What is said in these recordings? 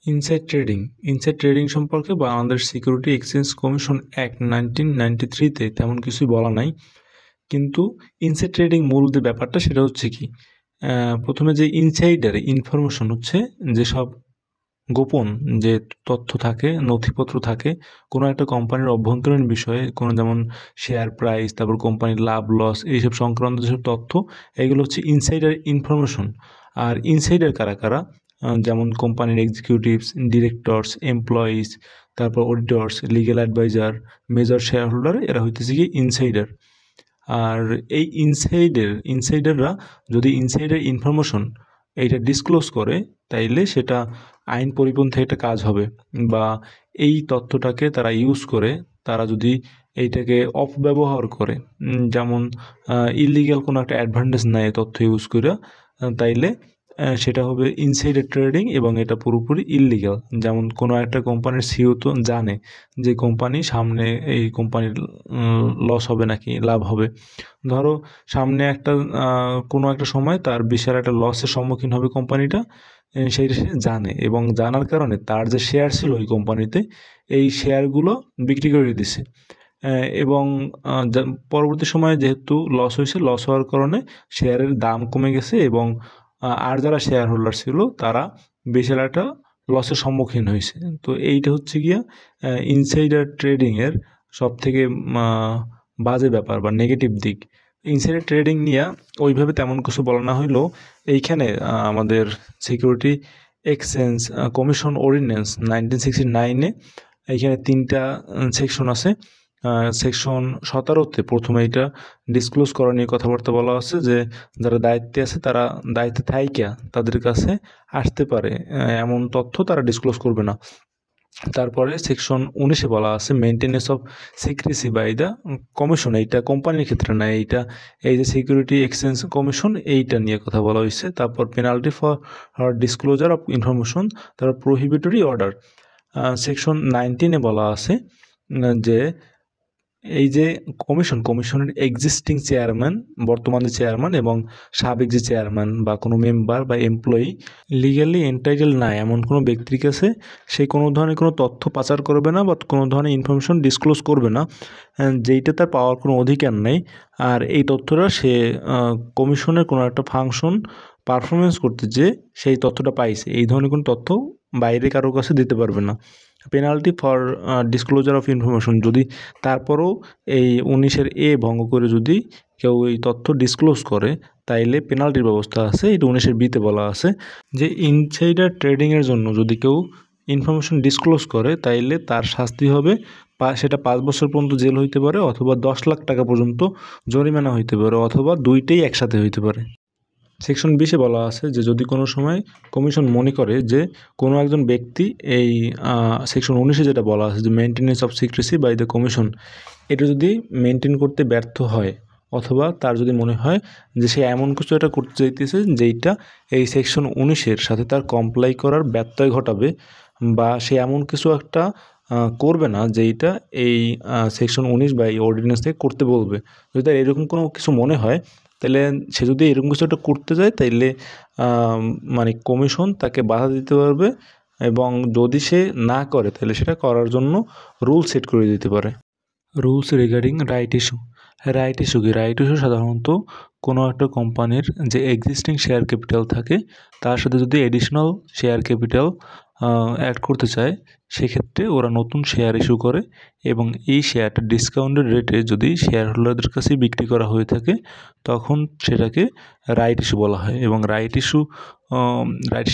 Inside trading সম্পর্কে Bangladesh security exchange commission act 1993-তে তেমন কিছুই বলা নাই। কিন্তু ইনসাইড ট্রেডিং মূল যে ব্যাপারটা সেটা হচ্ছে কি, প্রথমে যে ইনসাইডার ইনফরমেশন হচ্ছে যেসব গোপন যে তথ্য থাকে, নথিপত্র থাকে কোনো একটা কোম্পানির অভ্যন্তরীণ বিষয়ে, কোনো যেমন শেয়ার প্রাইস, তারপর কোম্পানির লাভ লস, এইসব সংক্রান্ত যেসব তথ্য, এগুলো হচ্ছে ইনসাইডার ইনফরমেশন। আর ইনসাইডার কারা কারা, যেমন কোম্পানির এক্সিকিউটিভস, ডিরেক্টরস, এমপ্লয়িজ, তারপর auditors, legal adviser, major share holder, এরা হইতেছে কি ইনসাইডার। আর এই ইনসাইডাররা যদি ইনসাইডার ইনফরমেশন এইটা ডিসক্লোজ করে, তাইলে সেটা আইন পরিপন্থী একটা কাজ হবে। বা এই তথ্যটাকে তারা ইউজ করে, তারা যদি এইটাকে অপব্যবহার করে, যেমন ইলিগ্যাল কোনো একটা অ্যাডভান্টেজ নেয় তথ্য ইউজ করে, তাইলে সেটা হবে ইনসাইডার ট্রেডিং এবং এটা পুরোপুরি ইললিগাল। যেমন কোনো একটা কোম্পানির সিইও তো জানে যে কোম্পানি সামনে এই কোম্পানির লস হবে নাকি লাভ হবে। ধরো সামনে একটা কোনো একটা সময় তার বিশাল একটা লসের সম্মুখীন হবে কোম্পানিটা, সেইটা সে জানে, এবং জানার কারণে তার যে শেয়ার ছিল ওই কোম্পানিতে, এই শেয়ারগুলো বিক্রি করে দিছে। এবং পরবর্তী সময়ে যেহেতু লস হয়েছে, লস হওয়ার কারণে শেয়ারের দাম কমে গেছে, এবং আর যারা শেয়ার হোল্ডার ছিল তারা বিশাল একটা লসের সম্মুখীন হয়েছে। তো এইটা হচ্ছে গিয়া ইনসাইডার ট্রেডিংয়ের সবথেকে বাজে ব্যাপার বা নেগেটিভ দিক। ইনসাইডার ট্রেডিং নিয়ে ওইভাবে তেমন কিছু বলা না হইলেও এইখানে আমাদের সিকিউরিটি এক্সচেঞ্জ কমিশন অর্ডিন্যান্স 1969-এ এইখানে 3টা সেকশন আছে। সেকশন 17-তে প্রথমে এটা ডিসক্লোজ করা নিয়ে কথাবার্তা বলা আছে, যে যারা দায়িত্বে আছে তারা দায়িত্বে থাইকা তাদের কাছে আসতে পারে এমন তথ্য তারা ডিসক্লোজ করবে না। তারপরে সেকশন 19-এ বলা আছে maintenance of secrecy by the commission. এইটা কোম্পানির ক্ষেত্রে না, এইটা এই যে সিকিউরিটি এক্সচেঞ্জ কমিশন এইটা নিয়ে কথা বলা হয়েছে। তারপর penalty for disclosure of information, তারপর প্রোহিবিটরি অর্ডার। সেকশন 19-এ বলা আছে যে এই যে কমিশনের এক্সিস্টিং চেয়ারম্যান, বর্তমান যে চেয়ারম্যান এবং সাবেক যে চেয়ারম্যান বা কোনো মেম্বার বা এমপ্লয়ি লিগ্যালি এন্টাইটেল না এমন কোনো ব্যক্তির কাছে সে কোনো ধরনের কোনো তথ্য পাচার করবে না বা কোনো ধরনের ইনফরমেশন ডিসক্লোজ করবে না যেইটা তার পাওয়ার কোনো অধিকার নেই। আর এই তথ্যটা সে কমিশনের কোনো একটা ফাংশন পারফরমেন্স করতে যে সেই তথ্যটা পাইছে, এই ধরনের কোনো তথ্য বাইরে কারোর কাছে দিতে পারবে না। Penalty for disclosure of information, যদি তারপরও এই 19-এর এ ভঙ্গ করে যদি কেউ এই তথ্য ডিসক্লোজ করে, তাইলে পেনাল্টির ব্যবস্থা আছে। এটা 19-এর বিতে বলা আছে যে ইনসাইডার ট্রেডিংয়ের জন্য যদি কেউ ইনফরমেশন ডিসক্লোজ করে, তাইলে তার শাস্তি হবে, সেটা 5 বছর পর্যন্ত জেল হইতে পারে, অথবা 10 লাখ টাকা পর্যন্ত জরিমানা হইতে পারে, অথবা দুইটাই একসাথে হইতে পারে। সেকশন 20-এ বলা আছে যে যদি কোনো সময় কমিশন মনে করে যে কোনো একজন ব্যক্তি এই সেকশন 19-এ যেটা বলা আছে যে maintenance of secrecy by the commission, এটা যদি মেনটেন করতে ব্যর্থ হয়, অথবা তার যদি মনে হয় যে সে এমন কিছু একটা করতে চাইতেছে যেইটা এই সেকশন 19-এর সাথে তার কমপ্লাই করার ব্যত্যয় ঘটাবে, বা সে এমন কিছু একটা করবে না যেইটা এই সেকশন 19 বা এই অর্ডিন্যান্স থেকে করতে বলবে, যদি তার এরকম কোনো কিছু মনে হয়, তাহলে সে যদি এরকম কিছু একটা করতে যায়, তাইলে মানে কমিশন তাকে বাধা দিতে পারবে, এবং যদি সে না করে তাহলে সেটা করার জন্য রুল সেট করে দিতে পারে। Rules regarding right issue. Right issue কি? রাইট ইস্যু সাধারণত কোনো একটা কোম্পানির যে এক্সিস্টিং শেয়ার ক্যাপিটাল থাকে তার সাথে যদি এডিশনাল শেয়ার ক্যাপিটাল অ্যাড করতে চায়, সেক্ষেত্রে ওরা নতুন শেয়ার ইস্যু করে, এবং এই শেয়ারটা ডিসকাউন্টেড রেটে যদি শেয়ার হোল্ডারদের কাছে বিক্রি করা হয়ে থাকে, তখন সেটাকে রাইট ইস্যু বলা হয়। এবং রাইট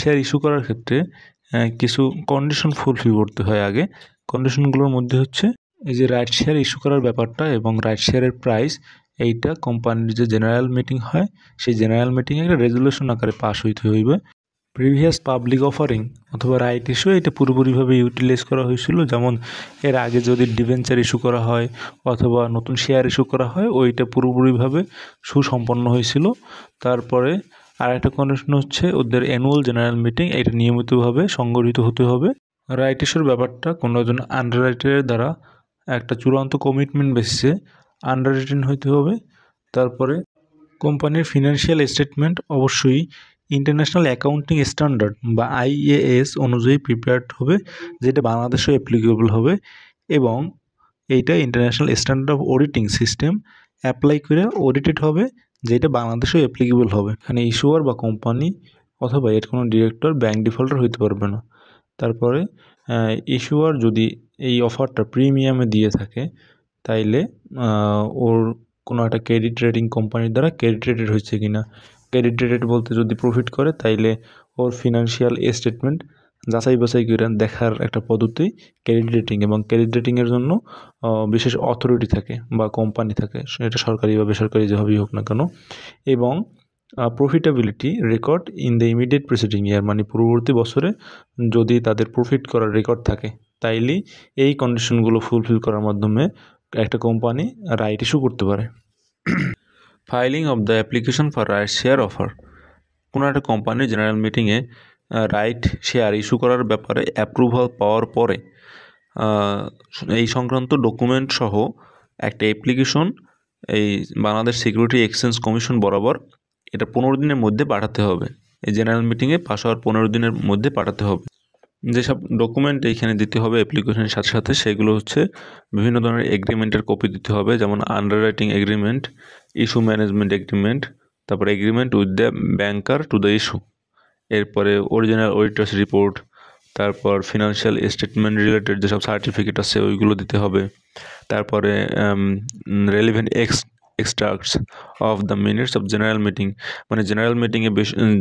শেয়ার ইস্যু করার ক্ষেত্রে কিছু কন্ডিশন ফুলফিল করতে হয় আগে। কন্ডিশনগুলোর মধ্যে হচ্ছে এই যে রাইট শেয়ার ইস্যু করার ব্যাপারটা এবং রাইট শেয়ারের প্রাইস, এইটা কোম্পানির যে জেনারেল মিটিং হয় সেই জেনারেল মিটিংয়ে একটা রেজুলেশন আকারে পাস হইতে হইবে। প্রিভিয়াস পাবলিক অফারিং অথবা রাইট ইস্যু, এটা পুরোপুরিভাবে ইউটিলাইজ করা হয়েছিল। যেমন এর আগে যদি ডিবেঞ্চার ইস্যু করা হয় অথবা নতুন শেয়ার ইস্যু করা হয়, ওইটা পুরোপুরিভাবে সুসম্পন্ন হয়েছিল। তারপরে আর একটা কন্ডিশন হচ্ছে ওদের অ্যানুয়াল জেনারেল মিটিং, এটা নিয়মিতভাবে সংগঠিত হতে হবে। রাইট ইস্যুর ব্যাপারটা কোনো একজন আন্ডাররাইটারের দ্বারা একটা চূড়ান্ত কমিটমেন্ট বেসিসে আন্ডাররিটেন হইতে হবে। তারপরে কোম্পানির ফিনান্সিয়াল স্টেটমেন্ট অবশ্যই ইন্টারন্যাশনাল অ্যাকাউন্টিং স্ট্যান্ডার্ড বা IAS অনুযায়ী প্রিপেয়ার্ড হবে, যেটা বাংলাদেশেও অ্যাপ্লিকেবল হবে, এবং এইটা international standard of auditing system apply করে অডিটেড হবে, যেটা বাংলাদেশেও অ্যাপ্লিকেবল হবে। এখানে ইস্যুয়ার বা কোম্পানি অথবা এর কোনো ডিরেক্টর ব্যাংক ডিফল্টার হইতে পারবে না। তারপরে ইস্যুয়ার যদি এই অফারটা প্রিমিয়ামে দিয়ে থাকে, তাইলে ওর কোনো একটা ক্রেডিট রেটিং কোম্পানির দ্বারা ক্রেডিট রেটেড হয়েছে কিনা, ক্রেডিট রেটেড বলতে যদি প্রফিট করে তাইলে ওর ফিনান্সিয়াল স্টেটমেন্ট যাচাই বাছাই করে দেখার একটা পদ্ধতি ক্রেডিট রেটিং, এবং ক্রেডিট রেটিংয়ের জন্য বিশেষ অথরিটি থাকে বা কোম্পানি থাকে, সেটা সরকারি বা বেসরকারি যেভাবেই হোক না কেন। এবং profitability record in the immediate preceding year, মানে পূর্ববর্তী বছরে যদি তাদের প্রফিট করার রেকর্ড থাকে, তাইলেই এই কন্ডিশনগুলো ফুলফিল করার মাধ্যমে একটা কোম্পানি রাইট ইস্যু করতে পারে। Filing of the application for right share offer, কোনো একটা কোম্পানির জেনারেল মিটিংয়ে রাইট শেয়ার ইস্যু করার ব্যাপারে অ্যাপ্রুভাল পাওয়ার পরে এই সংক্রান্ত ডকুমেন্ট সহ একটা অ্যাপ্লিকেশন এই বাংলাদেশ সিকিউরিটি এক্সচেঞ্জ কমিশন বরাবর এটা 15 দিনের মধ্যে পাঠাতে হবে। এই জেনারেল মিটিংয়ে পাস হওয়ার 15 দিনের মধ্যে পাঠাতে হবে। যেসব ডকুমেন্ট এইখানে দিতে হবে অ্যাপ্লিকেশনের সাথে সাথে, সেগুলো হচ্ছে বিভিন্ন ধরনের এগ্রিমেন্টের কপি দিতে হবে, যেমন underwriting agreement, issue management agreement, তারপরে agreement with the banker to the issue, এরপরে অরিজিনাল অডিটার্স রিপোর্ট, তারপর ফিনান্সিয়াল স্টেটমেন্ট রিলেটেড যেসব সার্টিফিকেট আছে ওইগুলো দিতে হবে, তারপরে relevant extracts of the minutes of general meeting, মানে জেনারেল মিটিংয়ে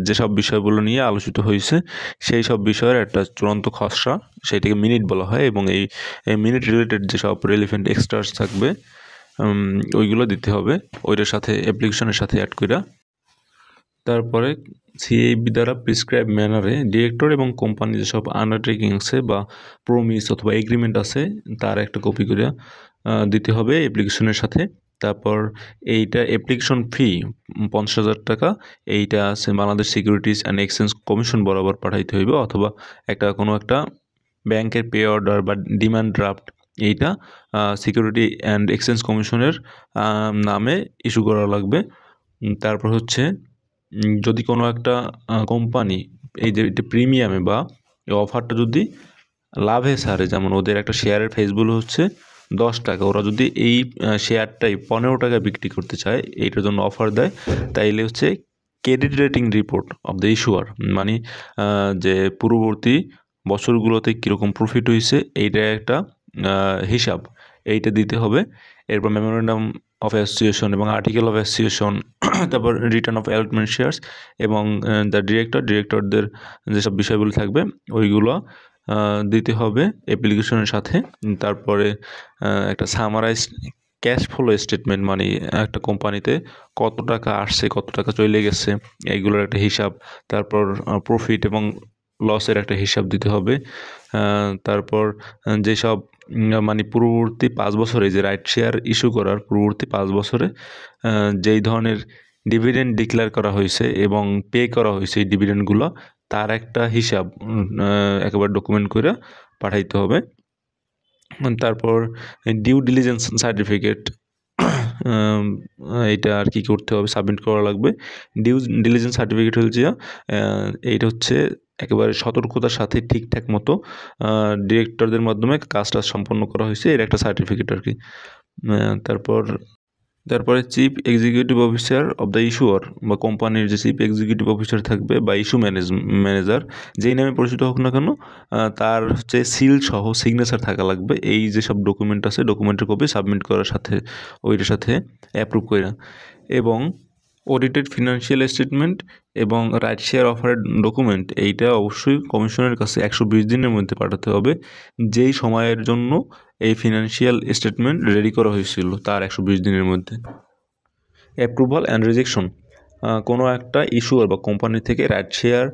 যেসব বিষয়গুলো নিয়ে আলোচিত হয়েছে সেই সব বিষয়ের একটা চূড়ান্ত খসড়া, সেইটাকে মিনিট বলা হয়, এবং এই মিনিট রিলেটেড যেসব রেলিভেন্ট এক্সট্রাক্টস থাকবে ওইগুলো দিতে হবে ওইটার সাথে, অ্যাপ্লিকেশনের সাথে অ্যাড করে। তারপরে সিএবি দ্বারা প্রিসক্রাইব ম্যানারে ডিরেক্টর এবং কোম্পানি যেসব আন্ডারটেকিং আছে বা প্রমিস অথবা এগ্রিমেন্ট আছে তার একটা কপি করে দিতে হবে অ্যাপ্লিকেশনের সাথে। তারপর এইটা অ্যাপ্লিকেশন ফি 50,000 টাকা, এইটা আছে Bangladesh securities and exchange commission বরাবর পাঠাইতে হইবে, অথবা কোনো একটা ব্যাংকের পে অর্ডার বা ডিমান্ড ড্রাফট, এইটা সিকিউরিটি অ্যান্ড এক্সচেঞ্জ কমিশনের নামে ইস্যু করা লাগবে। তারপর হচ্ছে যদি কোনো একটা কোম্পানি এই যে প্রিমিয়ামে বা এই অফারটা যদি লাভে ছাড়ে, যেমন ওদের একটা শেয়ারের ফেস ভ্যালু হচ্ছে 10 টাকা, ওরা যদি এই শেয়ারটাই 15 টাকা বিক্রি করতে চায়, এইটার জন্য অফার দেয়, তাইলে হচ্ছে credit rating report of the ইস্যুয়ার, মানে যে পূর্ববর্তী বছরগুলোতে কীরকম প্রফিট হয়েছে এইটা একটা হিসাব, এইটা দিতে হবে। এরপর মেমোরেন্ডাম অফ অ্যাসোসিয়েশন এবং আর্টিকেল অফ অ্যাসোসিয়েশন, তারপর রিটার্ন অফ অ্যালটমেন্ট শেয়ার্স, এবং দ্য ডিরেক্টরদের যেসব বিষয়গুলো থাকবে ওইগুলো দিতে হবে অ্যাপ্লিকেশনের সাথে। তারপরে একটা সামারাইজ ক্যাশ ফ্লো স্টেটমেন্ট, মানে একটা কোম্পানিতে কত টাকা আসছে কত টাকা চলে গেছে এইগুলোর একটা হিসাব, তারপর প্রফিট এবং লসের একটা হিসাব দিতে হবে। তারপর যেসব মানে পূর্ববর্তী 5 বছরে যে রাইট শেয়ার ইস্যু করার পূর্ববর্তী 5 বছরে যেই ধরনের ডিভিডেন্ড ডিক্লেয়ার করা হয়েছে এবং পে করা হয়েছে এই ডিভিডেন্ডগুলো, তার একটা হিসাব একেবারে ডকুমেন্ট করে পাঠাইতে হবে। তারপর ডিউ ডিলিজেন্স সার্টিফিকেট, এইটা আর কি করতে হবে, সাবমিট করা লাগবে। ডিউ ডিলিজেন্স সার্টিফিকেট হচ্ছে এইটা হচ্ছে একেবারে সতর্কতার সাথে ঠিকঠাক মতো ডিরেক্টরদের মাধ্যমে কাজটা সম্পন্ন করা হয়েছে, এর একটা সার্টিফিকেট আর কি। তারপরে chief executive officer of the ইস্যুয়ার বা কোম্পানির যে চিফ এক্সিকিউটিভ অফিসার থাকবে বা ইস্যু ম্যানেজার, যেই নামে পরিচিত হোক না কেন, তার হচ্ছে সিল সহ সিগনেচার থাকা লাগবে এই যেসব ডকুমেন্ট আছে, ডকুমেন্টের কপি সাবমিট করার সাথে ওইটার সাথে অ্যাপ্রুভ করে। এবং অডিটেড ফিনান্সিয়াল স্টেটমেন্ট এবং রাইট শেয়ার অফারের ডকুমেন্ট, এইটা অবশ্যই কমিশনের কাছে 120 দিনের মধ্যে পাঠাতে হবে, যেই সময়ের জন্য এই ফিনান্সিয়াল স্টেটমেন্ট রেডি করা হয়েছিল তার 120 দিনের মধ্যে। অ্যাপ্রুভাল অ্যান্ড রিজেকশন, কোনো একটা ইস্যুয়ার বা কোম্পানি থেকে রাইট শেয়ার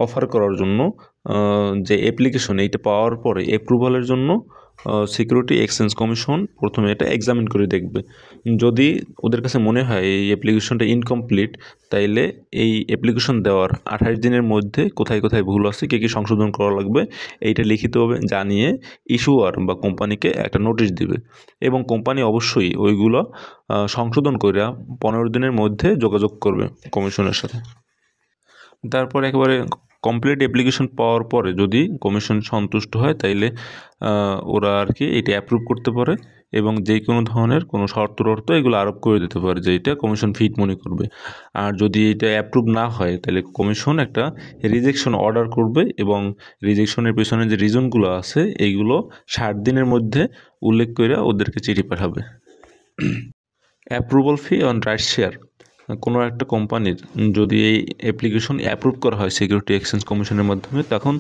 অফার করার জন্য যে অ্যাপ্লিকেশন, এইটা পাওয়ার পরে অ্যাপ্রুভালের জন্য সিকিউরিটি এক্সচেঞ্জ কমিশন প্রথমে এটা এক্সামিন করে দেখবে। যদি ওদের কাছে মনে হয় এই অ্যাপ্লিকেশনটা ইনকমপ্লিট, তাইলে এই অ্যাপ্লিকেশন দেওয়ার 28 দিনের মধ্যে কোথায় কোথায় ভুল আছে, কী কী সংশোধন করা লাগবে, এইটা লিখিতভাবে জানিয়ে ইস্যুয়ার বা কোম্পানিকে একটা নোটিশ দিবে, এবং কোম্পানি অবশ্যই ওইগুলো সংশোধন করে 15 দিনের মধ্যে যোগাযোগ করবে কমিশনের সাথে। তারপর একেবারে কমপ্লিট অ্যাপ্লিকেশন পাওয়ার পরে যদি কমিশন সন্তুষ্ট হয় তাইলে ওরা আর কি এটা অ্যাপ্রুভ করতে পারে এবং যে কোনো ধরনের কোনো শর্ত এগুলো আরোপ করে দিতে পারে যে এটা কমিশন ফিট মনে করবে। আর যদি এটা অ্যাপ্রুভ না হয় তাহলে কমিশন একটা রিজেকশন অর্ডার করবে এবং রিজেকশনের পেছনে যে রিজনগুলো আছে এইগুলো 60 দিনের মধ্যে উল্লেখ করে ওদেরকে চিঠি পাঠাবে। Approval fee on right share, কোনো একটা কোম্পানির যদি এই অ্যাপ্লিকেশন অ্যাপ্রুভ করা হয় সিকিউরিটি এক্সচেঞ্জ কমিশনের মাধ্যমে, তখন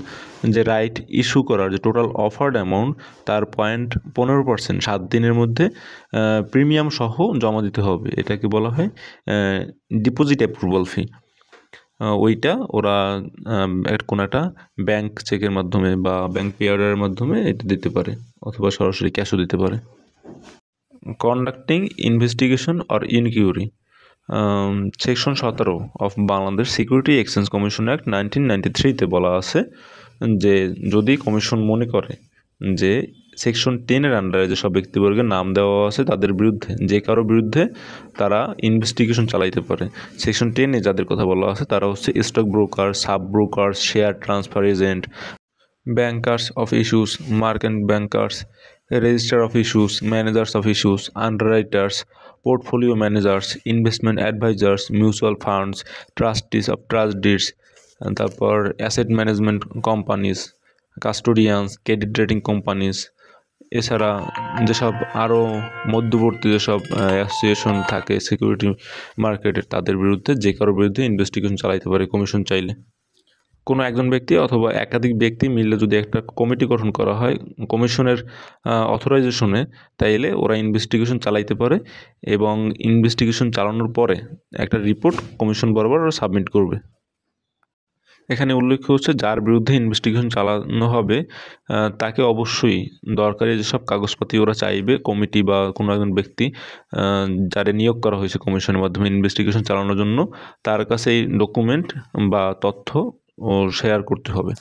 যে রাইট ইস্যু করার যে টোটাল অফার্ড অ্যামাউন্ট তার 0.15% 7 দিনের মধ্যে প্রিমিয়াম সহ জমা দিতে হবে। এটাকে বলা হয় ডিপোজিট অ্যাপ্রুভাল ফি। ওইটা ওরা কোনো একটা ব্যাংক চেকের মাধ্যমে বা ব্যাংক পেয়ারের মাধ্যমে এটা দিতে পারে অথবা সরাসরি ক্যাশও দিতে পারে। Conducting investigation or inquiry, section 17 of Bangladesh security exchange commission act 1993-তে বলা আছে যে যদি কমিশন মনে করে যে সেকশন 10-এর আন্ডারে যেসব ব্যক্তিবর্গের নাম দেওয়া আছে তাদের বিরুদ্ধে যে কারো বিরুদ্ধে তারা ইনভেস্টিগেশন চালাইতে পারে। সেকশন 10-এ যাদের কথা বলা আছে তারা হচ্ছে stock broker, sub broker, share transfer agent, bankers of issues, market bankers, register of issues, managers of issues, underwriters, portfolio managers, investment advisors, mutual funds, trustees of trust deeds, তারপর asset management companies, custodians, credit rating companies, এছাড়া যেসব আরও মধ্যবর্তী যেসব association থাকে security মার্কেটের তাদের বিরুদ্ধে যে কারোর বিরুদ্ধে ইনভেস্টিগেশন চালাইতে পারে কমিশন চাইলে। কোনো একজন ব্যক্তি অথবা একাধিক ব্যক্তি মিললে যদি একটা কমিটি গঠন করা হয় কমিশনের অথরাইজেশনে, তাইলে ওরা ইনভেস্টিগেশন চালাইতে পারে এবং ইনভেস্টিগেশন চালানোর পরে একটা রিপোর্ট কমিশন বরাবর ওরা সাবমিট করবে। এখানে উল্লেখ হচ্ছে যার বিরুদ্ধে ইনভেস্টিগেশন চালানো হবে তাকে অবশ্যই দরকারি যেসব কাগজপাতি ওরা চাইবে কমিটি বা কোনো একজন ব্যক্তি যারা নিয়োগ করা হয়েছে কমিশনের মাধ্যমে ইনভেস্টিগেশন চালানোর জন্য, তার কাছে এই ডকুমেন্ট বা তথ্য শেয়ার করতে হবে।